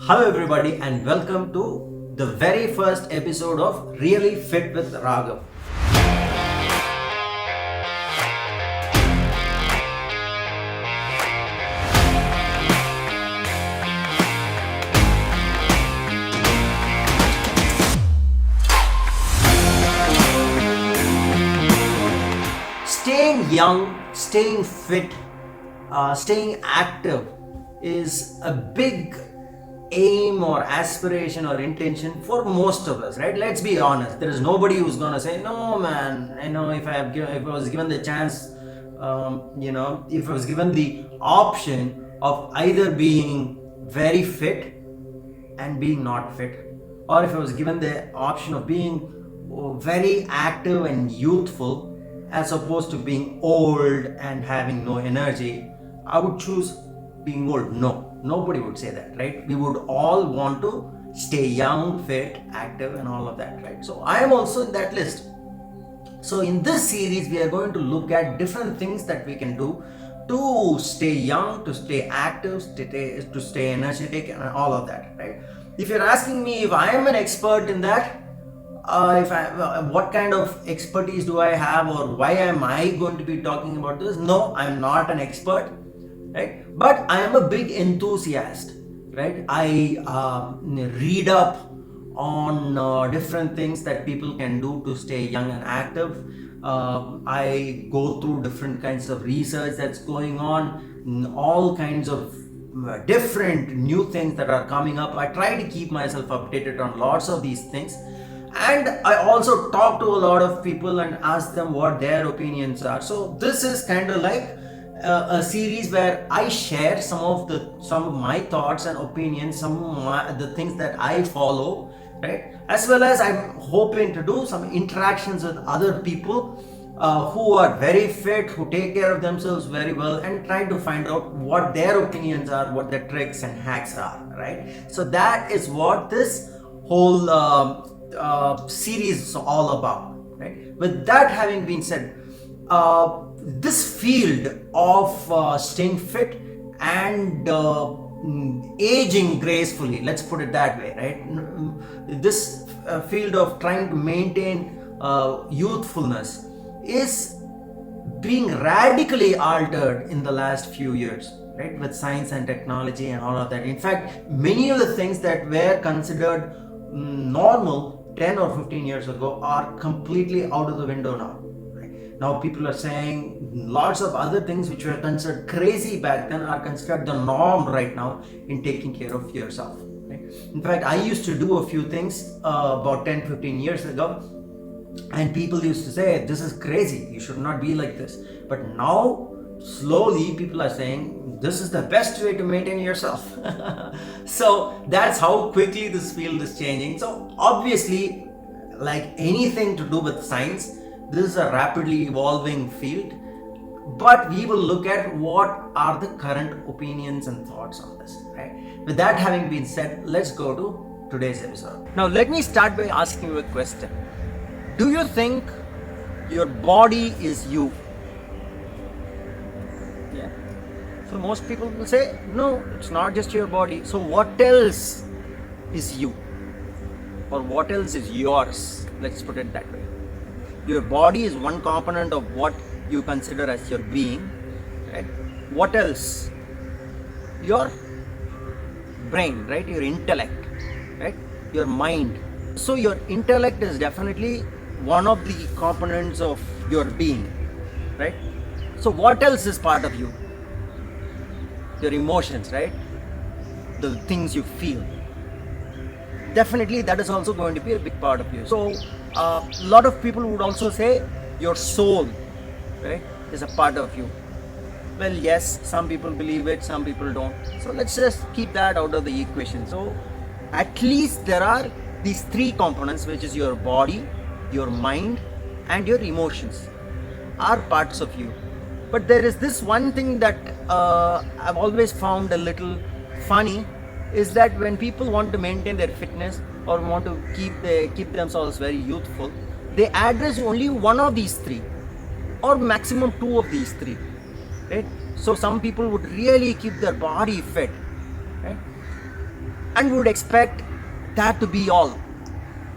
Hello, everybody, and welcome to the very first episode of Really Fit with Raghav. Staying young, staying fit, staying active is a big aim or aspiration or intention for most of us, right? Let's be honest. There is nobody who's gonna say, "No, man. I know if if I was given the chance, if I was given the option of either being very fit and being not fit, or if I was given the option of being very active and youthful as opposed to being old and having no energy, I would choose being old." No, nobody would say that, right? We would all want to stay young, fit, active, and all of that, right? So I am also in that list. So in this series, we are going to look at different things that we can do to stay young, to stay active, to stay energetic, and all of that, right? If you're asking me if I am an expert in that, what kind of expertise do I have, or why am I going to be talking about this? No, I'm not an expert, right? But I am a big enthusiast, right? I read up on different things that people can do to stay young and active. I go through different kinds of research that's going on, all kinds of different new things that are coming up. I try to keep myself updated on lots of these things. And I also talk to a lot of people and ask them what their opinions are. So this is kind of like a series where I share some of my thoughts and opinions, the things that I follow, right? As well as I'm hoping to do some interactions with other people who are very fit, who take care of themselves very well, and try to find out what their opinions are, what their tricks and hacks are, right? So that is what this whole series is all about, right? With that having been said, this field of staying fit and aging gracefully, let's put it that way, right? This field of trying to maintain youthfulness is being radically altered in the last few years, right? With science and technology and all of that. In fact, many of the things that were considered normal 10 or 15 years ago are completely out of the window now. Now people are saying lots of other things which were considered crazy back then are considered the norm right now in taking care of yourself, right? In fact, I used to do a few things about 10-15 years ago, and people used to say, "This is crazy, you should not be like this." But now slowly people are saying this is the best way to maintain yourself. So that's how quickly this field is changing. So obviously, like anything to do with science, this is a rapidly evolving field, but we will look at what are the current opinions and thoughts on this, right? With that having been said, let's go to today's episode. Now let me start by asking you a question. Do you think your body is you? Yeah. So most people will say, no, it's not just your body. So what else is you? Or what else is yours? Let's put it that way. Your body is one component of what you consider as your being, right? What else? Your brain, right? Your intellect, right? Your mind. So your intellect is definitely one of the components of your being, right? So what else is part of you? Your emotions, right? The things you feel. Definitely that is also going to be a big part of you. So a lot of people would also say your soul, right, is a part of you. Well, yes, some people believe it, some people don't. So let's just keep that out of the equation. So at least there are these three components, which is your body, your mind, and your emotions are parts of you. But there is this one thing that I've always found a little funny, is that when people want to maintain their fitness or want to keep themselves very youthful, they address only one of these three or maximum two of these three, right? So some people would really keep their body fit, right? and would expect that to be all.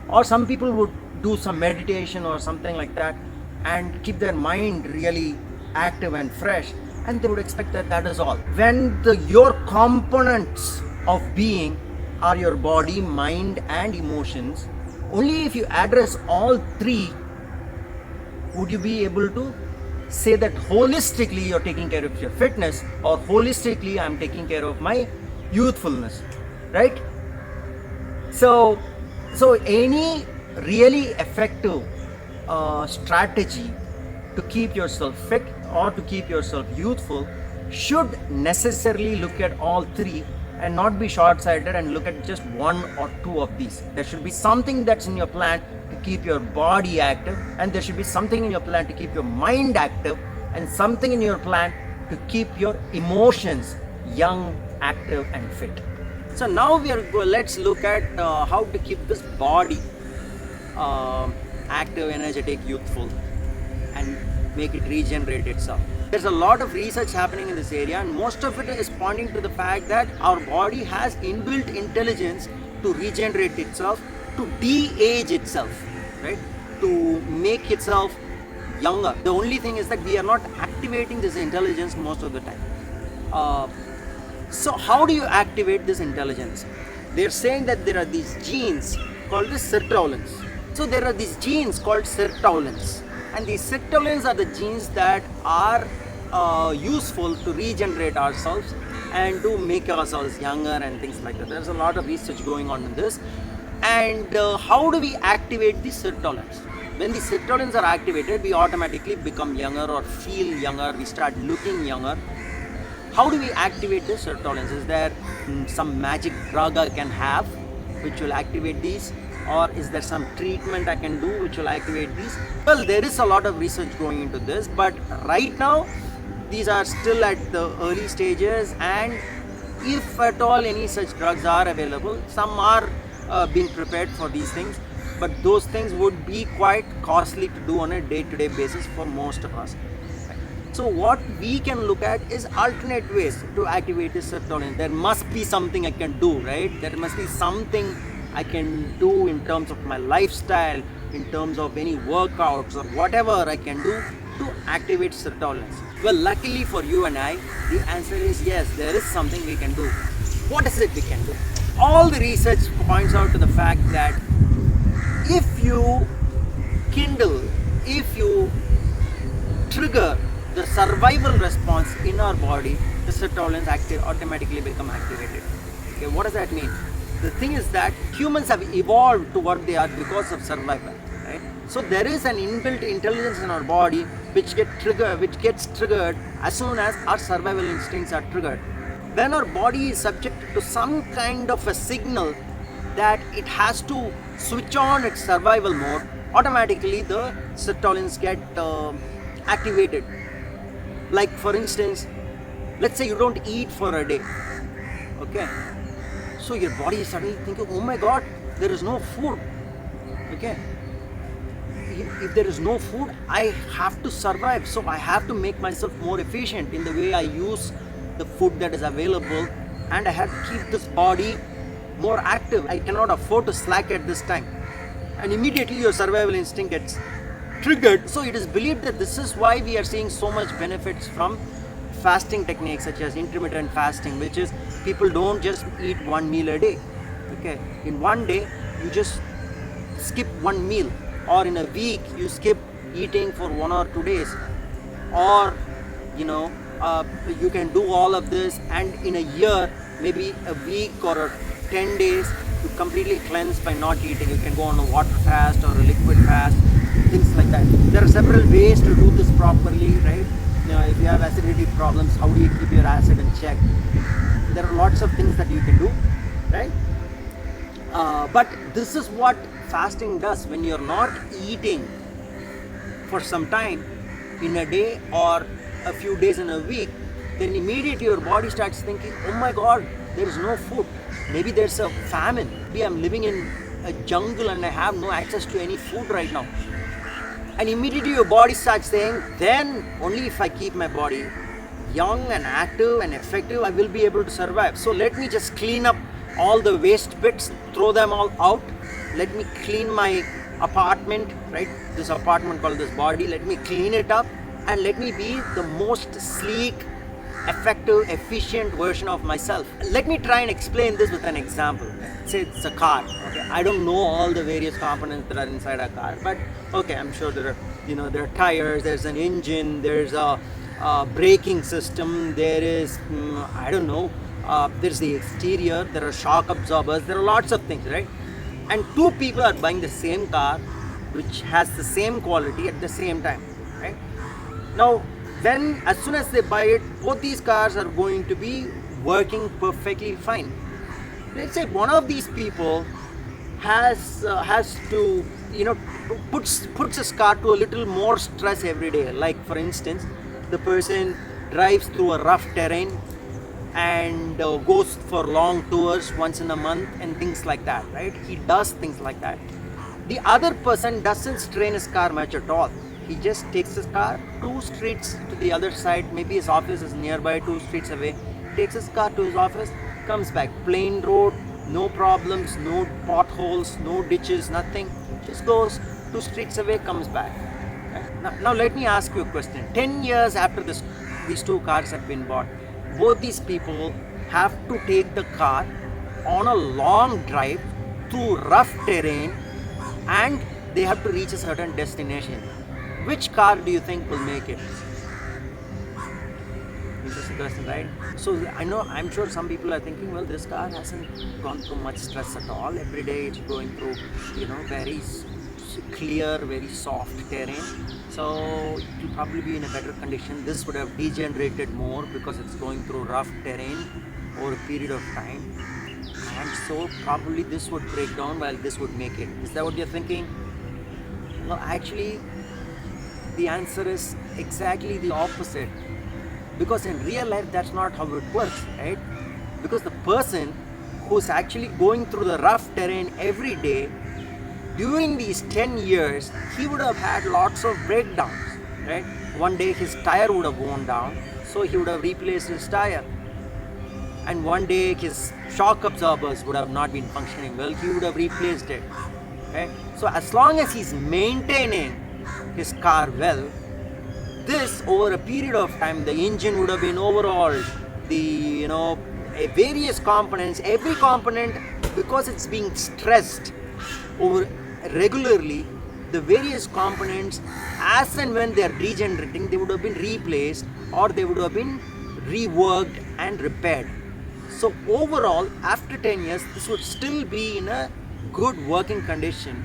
Or some people would do some meditation or something like that and keep their mind really active and fresh, and they would expect that that is all. When your components of being are your body, mind, and emotions, only if you address all three would you be able to say that holistically you're taking care of your fitness, or holistically I'm taking care of my youthfulness, right? So any really effective strategy to keep yourself fit or to keep yourself youthful should necessarily look at all three and not be short-sighted and look at just one or two of these. There should be something that's in your plan to keep your body active, and there should be something in your plan to keep your mind active, and something in your plan to keep your emotions young, active, and fit. So now let's look at how to keep this body active, energetic, youthful, and make it regenerate itself. There's a lot of research happening in this area, and most of it is pointing to the fact that our body has inbuilt intelligence to regenerate itself, to de-age itself, right? To make itself younger. The only thing is that we are not activating this intelligence most of the time. So how do you activate this intelligence? They're saying that there are these genes called the sirtuins. So there are these genes called sirtuins, and these sirtuins are the genes that are useful to regenerate ourselves and to make ourselves younger and things like that. There's a lot of research going on in this. And how do we activate these sirtuins? When the sirtuins are activated, we automatically become younger or feel younger, we start looking younger. How do we activate the sirtuins? Is there some magic drug I can have which will activate these? Or is there some treatment I can do which will activate these? Well, there is a lot of research going into this, but right now these are still at the early stages, and if at all any such drugs are available, some are being prepared for these things, but those things would be quite costly to do on a day-to-day basis for most of us. So what we can look at is alternate ways to activate this sirtuin. There must be something I can do, right? There must be something I can do in terms of my lifestyle, in terms of any workouts or whatever I can do to activate sirtuins. Well, luckily for you and I, the answer is yes, there is something we can do. What is it we can do? All the research points out to the fact that if you kindle, if you trigger the survival response in our body, the sirtuins automatically become activated. Okay, what does that mean? The thing is that humans have evolved to what they are because of survival, right? So there is an inbuilt intelligence in our body which gets triggered as soon as our survival instincts are triggered. When our body is subjected to some kind of a signal that it has to switch on its survival mode, automatically the sirtuins get activated. Like for instance, let's say you don't eat for a day, okay? So your body is suddenly thinking, oh my god, there is no food, okay? If there is no food, I have to survive, so I have to make myself more efficient in the way I use the food that is available, and I have to keep this body more active. I cannot afford to slack at this time. And immediately your survival instinct gets triggered. So it is believed that this is why we are seeing so much benefits from fasting techniques such as intermittent fasting, which is people don't just eat one meal a day. Okay, in one day you just skip one meal, or in a week you skip eating for 1 or 2 days, or you can do all of this, and in a year, maybe a week or 10 days, you completely cleanse by not eating. You can go on a water fast or a liquid fast, things like that. There are several ways to do this properly, right? If you have acidity problems, how do you keep your acid in check? There are lots of things that you can do, right? But this is what fasting does. When you're not eating for some time in a day or a few days in a week, then immediately your body starts thinking, oh my god, there is no food. Maybe there's a famine. Maybe I'm living in a jungle and I have no access to any food right now. And immediately your body starts saying, then only if I keep my body young and active and effective, I will be able to survive. So let me just clean up all the waste bits, throw them all out. Let me clean my apartment, right? This apartment called this body, let me clean it up and let me be the most sleek, effective, efficient version of myself. Let me try and explain this with an example. Say it's a car. Okay, I don't know all the various components that are inside a car, but okay, I'm sure there are tires, there's an engine, there's a braking system, there is I don't know, there's the exterior, there are shock absorbers, there are lots of things, right? And two people are buying the same car which has the same quality at the same time, right? Now, as soon as they buy it, both these cars are going to be working perfectly fine. Let's say one of these people has to, puts his car to a little more stress every day. Like for instance, the person drives through a rough terrain and goes for long tours once in a month and things like that, right? He does things like that. The other person doesn't strain his car much at all. He just takes his car 2 streets to the other side, maybe his office is nearby 2 streets away, takes his car to his office, comes back, plain road, no problems, no potholes, no ditches, nothing, just goes 2 streets away, comes back. Now let me ask you a question. 10 years after these 2 cars have been bought, both these people have to take the car on a long drive through rough terrain and they have to reach a certain destination. Which car do you think will make it? Interesting question, right? So I'm sure some people are thinking, well, this car hasn't gone through much stress at all. Every day it's going through, very clear, very soft terrain. So it will probably be in a better condition. This would have degenerated more because it's going through rough terrain over a period of time. And so probably this would break down while this would make it. Is that what you're thinking? No, actually, the answer is exactly the opposite. Because in real life, that's not how it works, right? Because the person who's actually going through the rough terrain every day, during these 10 years, he would have had lots of breakdowns, right? One day his tire would have worn down, so he would have replaced his tire. And one day his shock absorbers would have not been functioning well, he would have replaced it, right? So as long as he's maintaining his car well, this over a period of time, the engine would have been overhauled, the various components, every component, because it's being stressed over regularly, the various components, as and when they are degenerating, they would have been replaced or they would have been reworked and repaired. So overall, after 10 years, this would still be in a good working condition,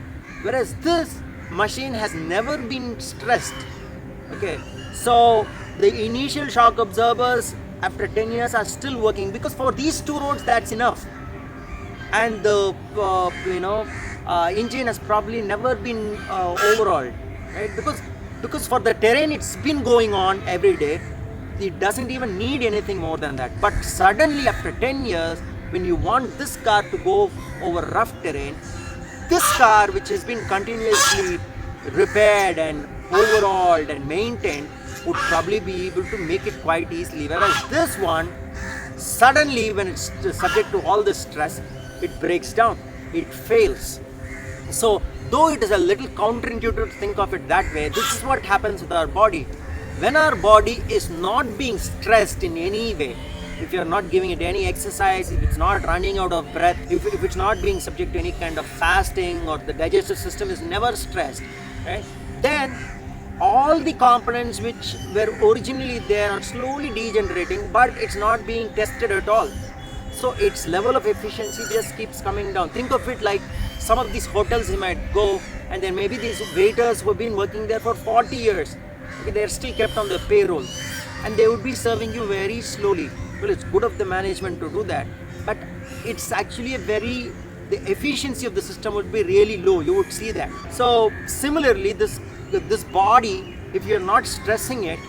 whereas this machine has never been stressed. Okay, so the initial shock absorbers after 10 years are still working, because for these 2 roads that's enough, and the engine has probably never been overhauled, right? Because for the terrain it's been going on every day, it doesn't even need anything more than that. But suddenly after 10 years, when you want this car to go over rough terrain, this car, which has been continuously repaired and overhauled and maintained, would probably be able to make it quite easily. Whereas this one, suddenly when it's subject to all the stress, it breaks down, it fails. So though it is a little counterintuitive to think of it that way, this is what happens with our body. When our body is not being stressed in any way, if you're not giving it any exercise, if it's not running out of breath, if it's not being subject to any kind of fasting, or the digestive system is never stressed, right, then all the components which were originally there are slowly degenerating, but it's not being tested at all. So its level of efficiency just keeps coming down. Think of it like some of these hotels you might go, and then maybe these waiters who have been working there for 40 years, okay, they're still kept on the payroll, and they would be serving you very slowly. Well, it's good of the management to do that, but it's actually the efficiency of the system would be really low. You would see that. So similarly, this body, if you're not stressing it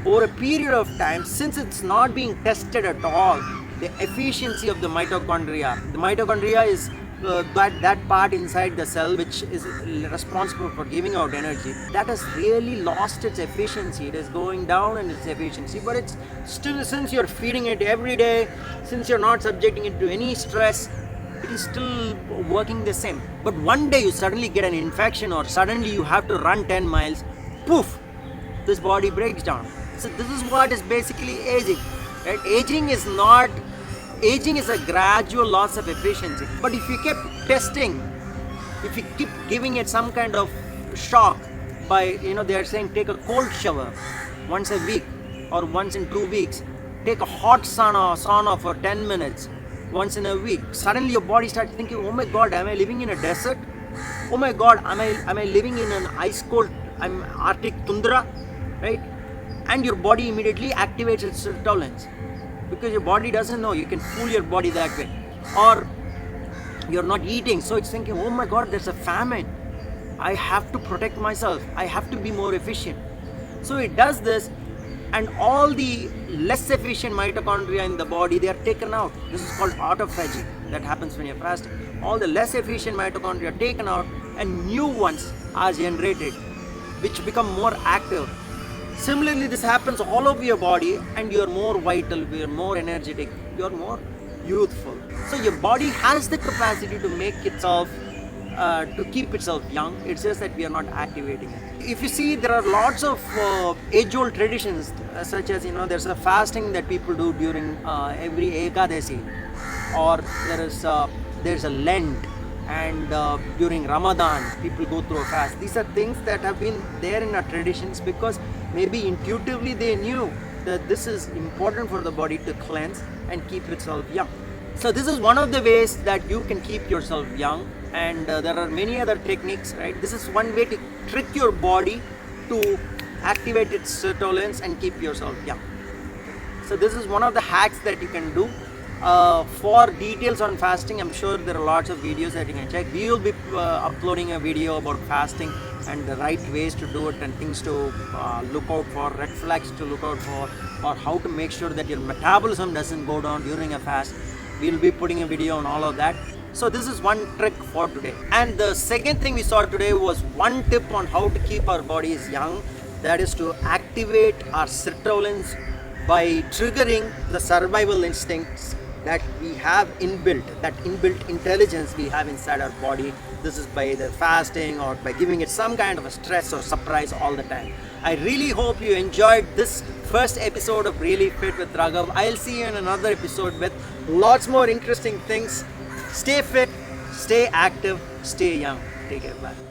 over a period of time, since it's not being tested at all, the efficiency of the mitochondria is that part inside the cell which is responsible for giving out energy, that has really lost its efficiency. It is going down in its efficiency, but it's still, since you're feeding it every day, since you're not subjecting it to any stress, it is still working the same. But one day you suddenly get an infection, or suddenly you have to run 10 miles, poof, this body breaks down. So this is what is basically aging, right? Aging is a gradual loss of efficiency. But if you kept testing, if you keep giving it some kind of shock by, they are saying take a cold shower once a week or once in 2 weeks, take a hot sauna for 10 minutes once in a week, suddenly your body starts thinking, oh my god, am I living in a desert? Oh my god, am I living in an ice cold Arctic tundra, right? And your body immediately activates its tolerance, because your body doesn't know. You can fool your body that way. Or you're not eating, so it's thinking, oh my god, there's a famine, I have to protect myself, I have to be more efficient. So it does this, and all the less efficient mitochondria in the body, they are taken out. This is called autophagy. That happens when you're fasting. All the less efficient mitochondria are taken out, and new ones are generated, which become more active. Similarly, this happens all over your body, and you're more vital, you're more energetic, you're more youthful. So your body has the capacity to make itself, to keep itself young. It's just that we are not activating it. If you see, there are lots of age-old traditions, such as, there's a fasting that people do during every Ekadasi, or there's a Lent, and during Ramadan people go through a fast. These are things that have been there in our traditions, because maybe intuitively they knew that this is important for the body to cleanse and keep itself young. So this is one of the ways that you can keep yourself young, and there are many other techniques, right? This is one way to trick your body to activate its tolerance and keep yourself young. So this is one of the hacks that you can do. For details on fasting, I'm sure there are lots of videos that you can check. We will be uploading a video about fasting and the right ways to do it, and things to look out for, red flags to look out for, or how to make sure that your metabolism doesn't go down during a fast. We'll be putting a video on all of that. So this is one trick for today. And the second thing we saw today was one tip on how to keep our bodies young. That is to activate our sirtuins by triggering the survival instincts that we have inbuilt, that inbuilt intelligence we have inside our body. This is by either fasting or by giving it some kind of a stress or surprise all the time. I really hope you enjoyed this first episode of Really Fit with Raghav. I'll see you in another episode with lots more interesting things. Stay fit, stay active, stay young. Take care. Bye.